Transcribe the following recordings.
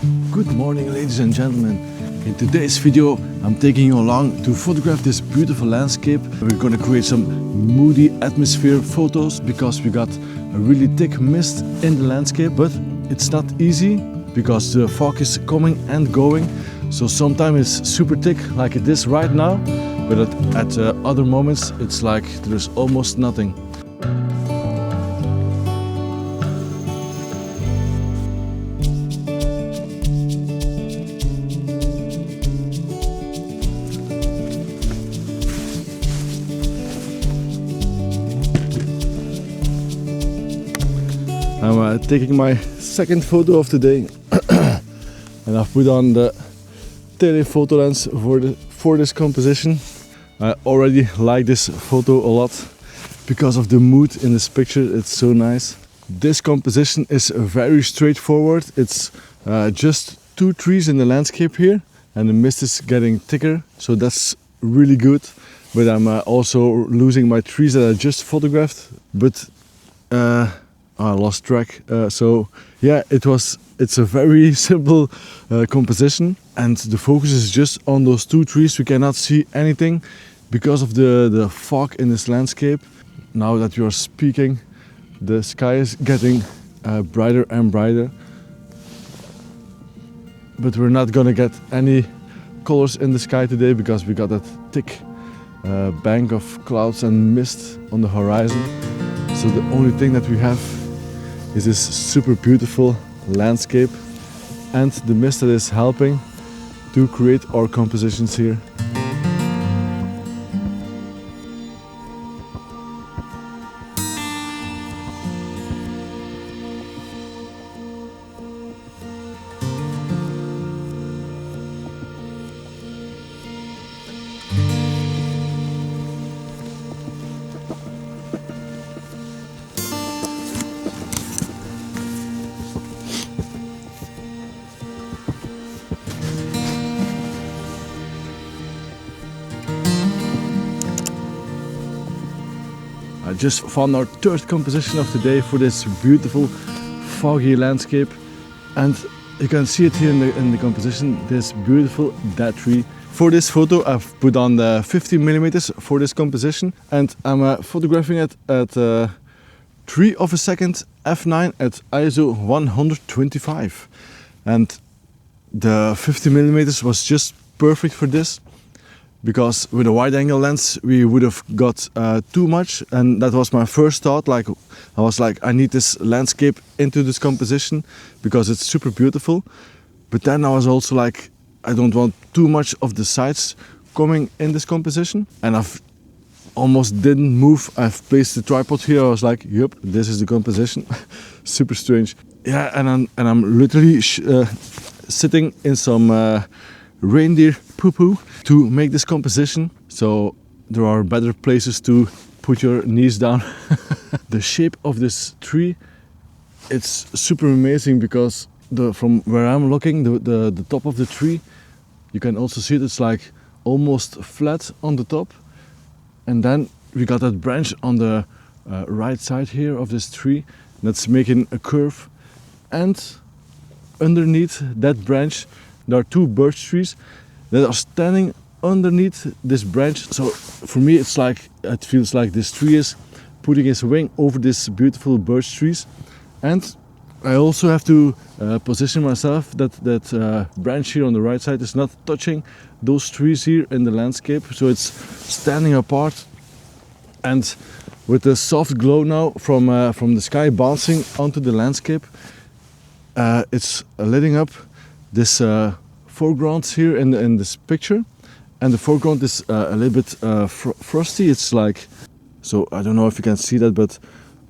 Good morning, ladies and gentlemen. In today's video I'm taking you along to photograph this beautiful landscape. We're gonna create some moody atmosphere photos because we got a really thick mist in the landscape, but it's not easy because the fog is coming and going. So sometimes it's super thick like it is right now, but at other moments it's like there's almost nothing. I'm taking my second photo of the day and I've put on the telephoto lens for this composition. I already like this photo a lot because of the mood in this picture. It's so nice. This composition is very straightforward. It's just two trees in the landscape here and the mist is getting thicker, so that's really good. But I'm also losing my trees that I just photographed, but I lost track. So yeah, it's a very simple composition, and the focus is just on those two trees. We cannot see anything because of the fog in this landscape. Now that you are speaking, the sky is getting brighter and brighter, but we're not gonna get any colors in the sky today because we got that thick bank of clouds and mist on the horizon. So the only thing that we have is this super beautiful landscape and the mist that is helping to create our compositions here. I just found our third composition of the day for this beautiful foggy landscape, and you can see it here in the composition, this beautiful dead tree. For this photo I've put on the 50mm for this composition, and I'm photographing it at 3 of a second f9 at ISO 125, and the 50mm was just perfect for this. Because with a wide angle lens we would have got too much, and that was my first thought. Like I was like, I need this landscape into this composition because it's super beautiful. But then I was also like, I don't want too much of the sides coming in this composition, and I've almost didn't move. I've placed the tripod here. I was like, yep, this is the composition. Super strange. Yeah, and I'm literally sitting in some reindeer poo-poo to make this composition, so there are better places to put your knees down. The shape of this tree, it's super amazing because from where I'm looking, the top of the tree, you can also see it's like almost flat on the top, and then we got that branch on the right side here of this tree that's making a curve, and underneath that branch there are two birch trees that are standing underneath this branch. So for me it feels like this tree is putting his wing over this beautiful birch trees. And I also have to position myself that branch here on the right side is not touching those trees here in the landscape, so it's standing apart. And with the soft glow now from the sky bouncing onto the landscape, it's lighting up this foreground here in this picture, and the foreground is a little bit frosty. It's like, so I don't know if you can see that, but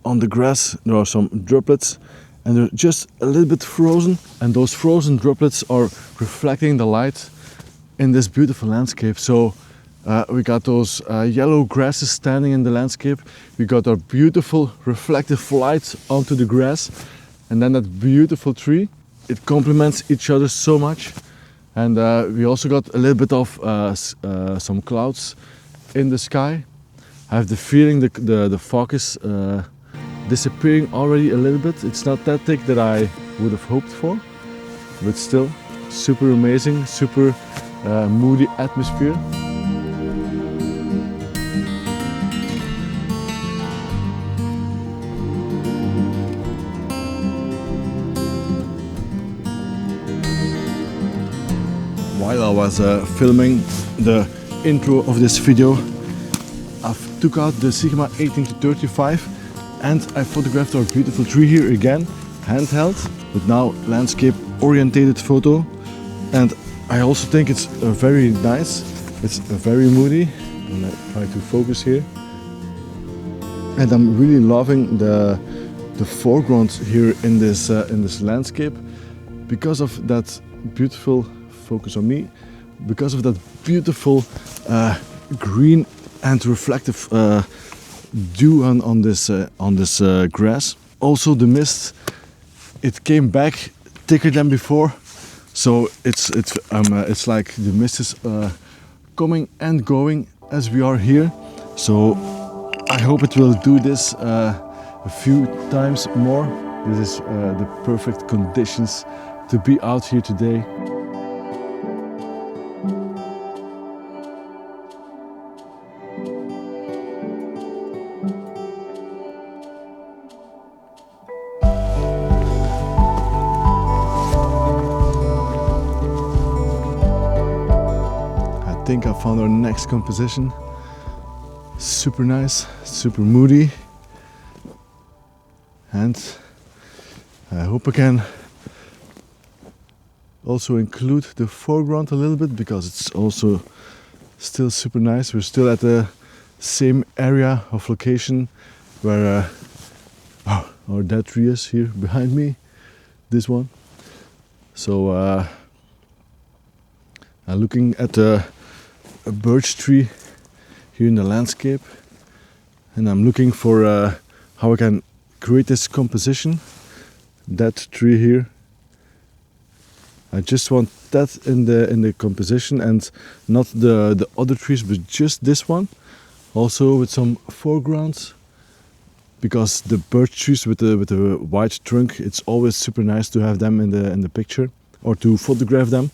on the grass there are some droplets and they're just a little bit frozen, and those frozen droplets are reflecting the light in this beautiful landscape. So we got those yellow grasses standing in the landscape, we got our beautiful reflective light onto the grass, and then that beautiful tree. It complements each other so much. And we also got a little bit of some clouds in the sky. I have the feeling the fog is disappearing already a little bit. It's not that thick that I would have hoped for, but still super amazing, super moody atmosphere. While I was filming the intro of this video, I took out the Sigma 18-35 and I photographed our beautiful tree here again, handheld, but now landscape oriented photo. And I also think it's very nice. It's very moody, and I try to focus here. And I'm really loving the foreground here in this landscape because of that beautiful focus on me, because of that beautiful green and reflective dew on this grass. Also the mist, it came back thicker than before, so it's like the mist is coming and going as we are here. So I hope it will do this a few times more. This is the perfect conditions to be out here today. I think I found our next composition. Super nice, super moody, and I hope I can also include the foreground a little bit because it's also still super nice. We're still at the same area of location where our dead tree is here behind me, this one. So I'm looking at a birch tree here in the landscape, and I'm looking for how I can create this composition. That tree here, I just want that in the composition and not the other trees, but just this one. Also with some foregrounds, because the birch trees with the wide trunk, it's always super nice to have them in the picture or to photograph them,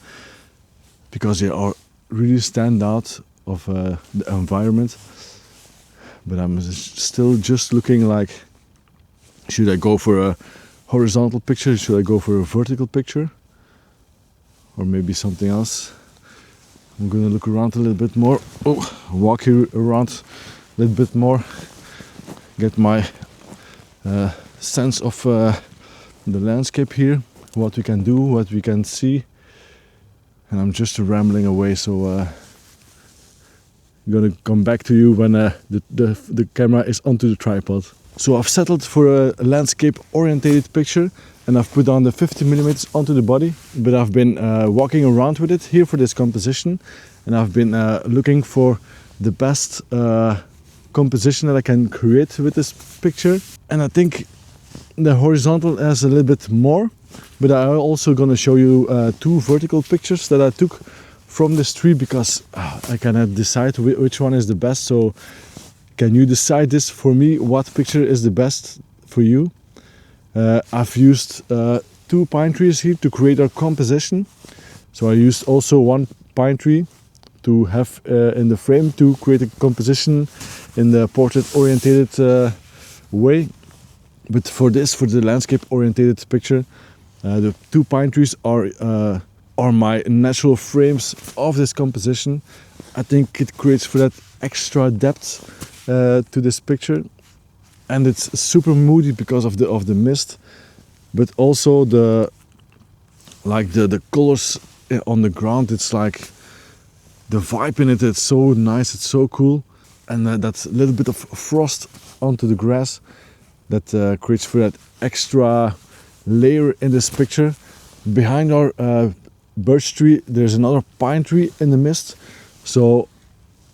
because they are really stand out of the environment. But I'm still just looking like, should I go for a horizontal picture, should I go for a vertical picture, or maybe something else. I'm gonna look around a little bit more. Walk here around a little bit more, get my sense of the landscape here, what we can do, what we can see. And I'm just rambling away, so I'm gonna come back to you when the camera is onto the tripod. So I've settled for a landscape orientated picture, and I've put on the 50mm onto the body, but I've been walking around with it here for this composition, and I've been looking for the best composition that I can create with this picture. And I think the horizontal has a little bit more, but I'm also gonna show you two vertical pictures that I took from this tree, because I cannot decide which one is the best. So can you decide this for me, what picture is the best for you? I've used two pine trees here to create our composition. So I used also one pine tree to have in the frame to create a composition in the portrait oriented way. But for the landscape oriented picture, the two pine trees are my natural frames of this composition. I think it creates for that extra depth to this picture, and it's super moody because of the mist, but also the colors on the ground. It's like the vibe in it. It's so nice. It's so cool, and that little bit of frost onto the grass that creates for that extra layer in this picture. Behind our birch tree, there's another pine tree in the mist. So,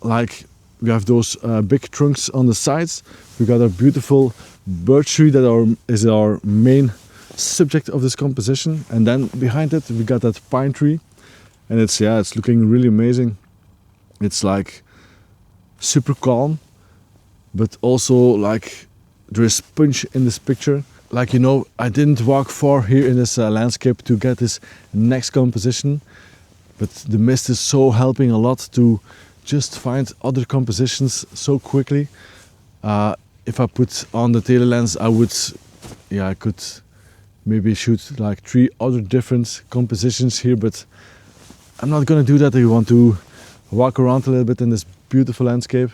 like, we have those big trunks on the sides. We got a beautiful birch tree that is our main subject of this composition, and then behind it we got that pine tree, and it's looking really amazing. It's like super calm, but also like there is punch in this picture. like, you know, I didn't walk far here in this landscape to get this next composition, but the mist is so helping a lot to just find other compositions so quickly. If I put on the telelens, I could maybe shoot like 3 other different compositions here, but I'm not gonna do that. I want to walk around a little bit in this beautiful landscape.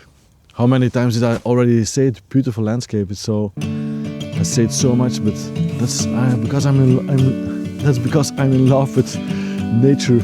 How many times did I already say it? Beautiful landscape. It's so, I say it so much, but that's because I'm in love with nature.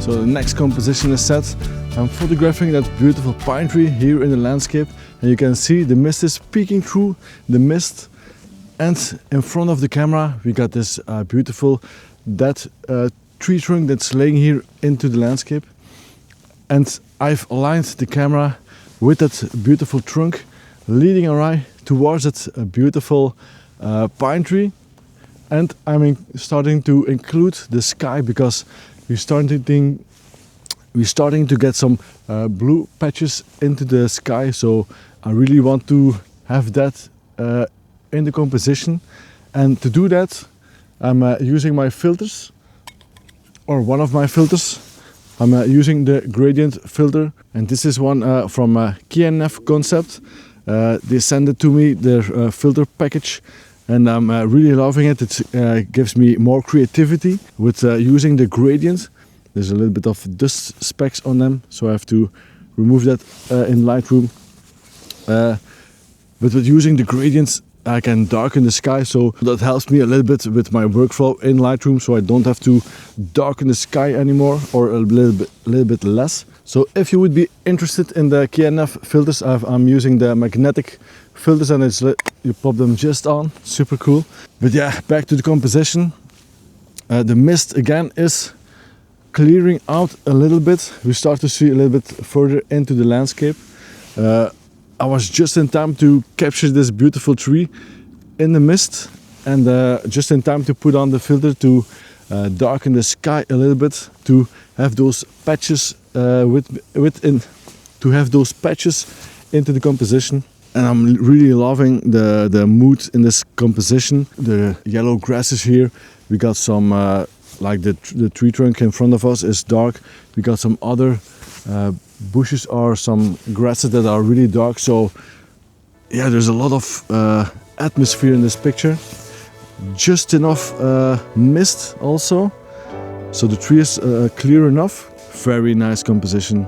So the next composition is set. I'm photographing that beautiful pine tree here in the landscape, and you can see the mist is peeking through the mist, and in front of the camera we got this beautiful dead tree trunk that's laying here into the landscape, and I've aligned the camera with that beautiful trunk leading our eye towards that beautiful pine tree, and I'm starting to include the sky because we're starting to get some blue patches into the sky, so I really want to have that in the composition. And to do that, I'm using my filters, or one of my filters. I'm using the gradient filter, and this is one from KNF Concept. They sent it to me, their filter package, and I'm really loving it. It gives me more creativity with using the gradient. There's a little bit of dust specks on them, so I have to remove that in Lightroom. But with using the gradients, I can darken the sky, so that helps me a little bit with my workflow in Lightroom, so I don't have to darken the sky anymore, or a little bit less. So if you would be interested in the KNF filters, I'm using the magnetic filters, and you pop them just on, super cool. But yeah, back to the composition. The mist again is clearing out a little bit. We start to see a little bit further into the landscape. I was just in time to capture this beautiful tree in the mist, and just in time to put on the filter to darken the sky a little bit, to have those patches to have those patches into the composition. And I'm really loving the mood in this composition. The yellow grasses here. We got some like the tree trunk in front of us is dark. We got some other bushes or some grasses that are really dark. So yeah, there's a lot of atmosphere in this picture. Just enough mist also, so the tree is clear enough. Very nice composition.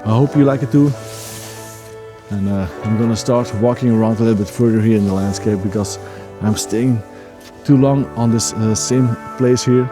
I hope you like it too. And I'm gonna start walking around a little bit further here in the landscape, because I'm staying too long on this same place here.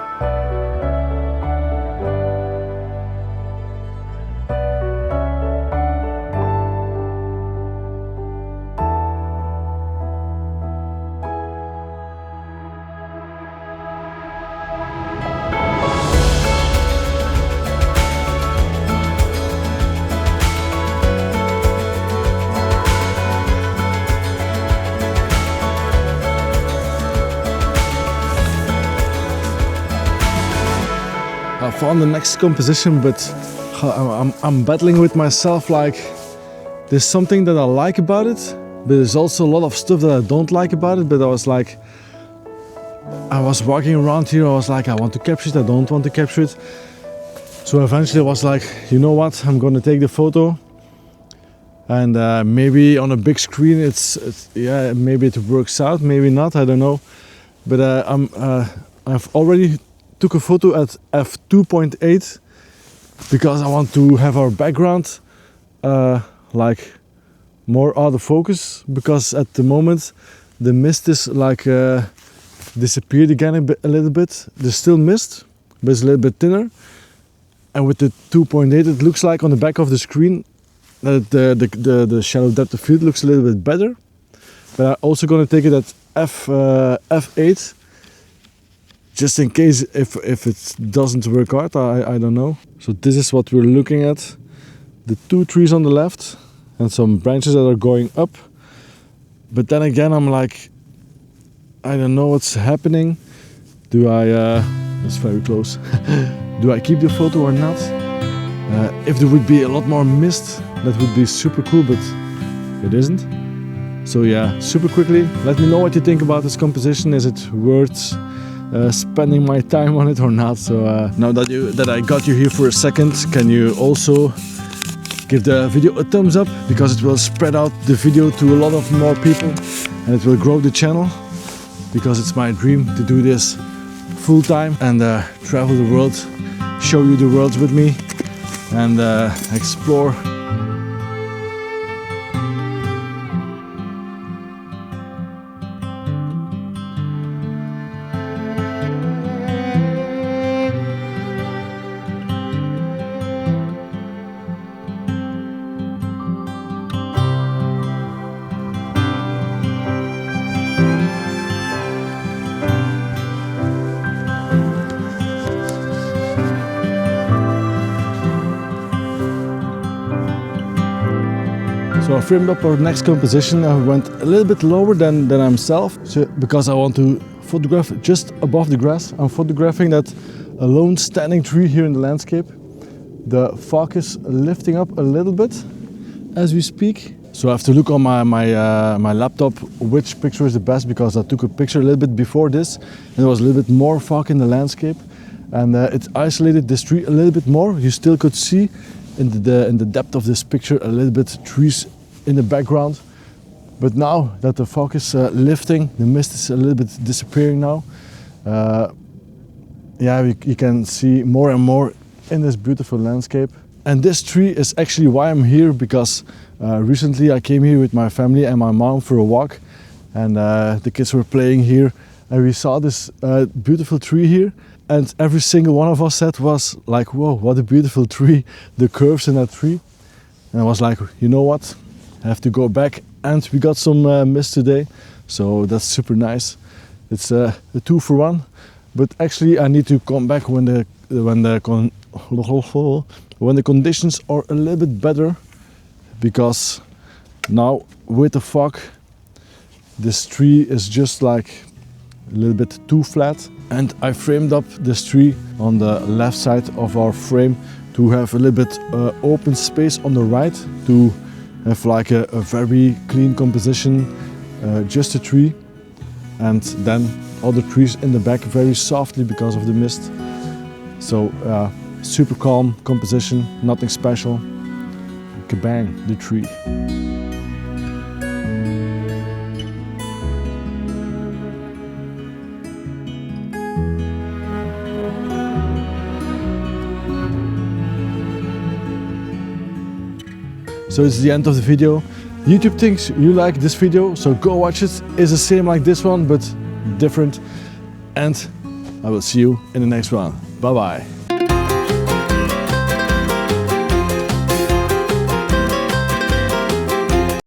I found the next composition, but I'm battling with myself, like there's something that I like about it, but there's also a lot of stuff that I don't like about it. But I was walking around here, I was like, I want to capture it, I don't want to capture it. So eventually I was like, you know what, I'm gonna take the photo, and maybe on a big screen yeah, maybe it works out, maybe not, I don't know. But I've already took a photo at f2.8 because I want to have our background like more out of focus, because at the moment the mist is like disappeared again a little bit. There's still mist, but it's a little bit thinner, and with the 2.8 it looks like on the back of the screen the shallow depth of field looks a little bit better. But I'm also going to take it at f8, just in case if it doesn't work out. I don't know. So this is what we're looking at. The 2 trees on the left and some branches that are going up. But then again, I'm like, I don't know what's happening. Do I, that's very close. Do I keep the photo or not? If there would be a lot more mist, that would be super cool, but it isn't. So yeah, super quickly, let me know what you think about this composition. Is it worth spending my time on it or not? So now that I got you here for a second, can you also give the video a thumbs up, because it will spread out the video to a lot of more people and it will grow the channel, because it's my dream to do this full time and travel the world, show you the world with me and explore. So I framed up our next composition. I went a little bit lower than myself, because I want to photograph just above the grass. I'm photographing that alone standing tree here in the landscape. The fog is lifting up a little bit as we speak. So I have to look on my laptop which picture is the best, because I took a picture a little bit before this and there was a little bit more fog in the landscape, and it isolated this tree a little bit more. You still could see in the depth of this picture a little bit trees in the background, but now that the fog is lifting, the mist is a little bit disappearing now. Yeah, you can see more and more in this beautiful landscape. And this tree is actually why I'm here, because recently I came here with my family and my mom for a walk, and the kids were playing here, and we saw this beautiful tree here, and every single one of us said was like, whoa, what a beautiful tree, the curves in that tree. And I was like, you know what, I have to go back, and we got some mist today, so that's super nice. It's a 2 for 1, but actually I need to come back when the conditions are a little bit better, because now with the fog this tree is just like a little bit too flat, and I framed up this tree on the left side of our frame to have a little bit open space on the right, to have like a very clean composition, just a tree, and then other trees in the back very softly because of the mist. So super calm composition, nothing special. Kabang, the tree. So it's the end of the video. YouTube thinks you like this video, so go watch it. It's the same like this one, but different. And I will see you in the next one. Bye bye.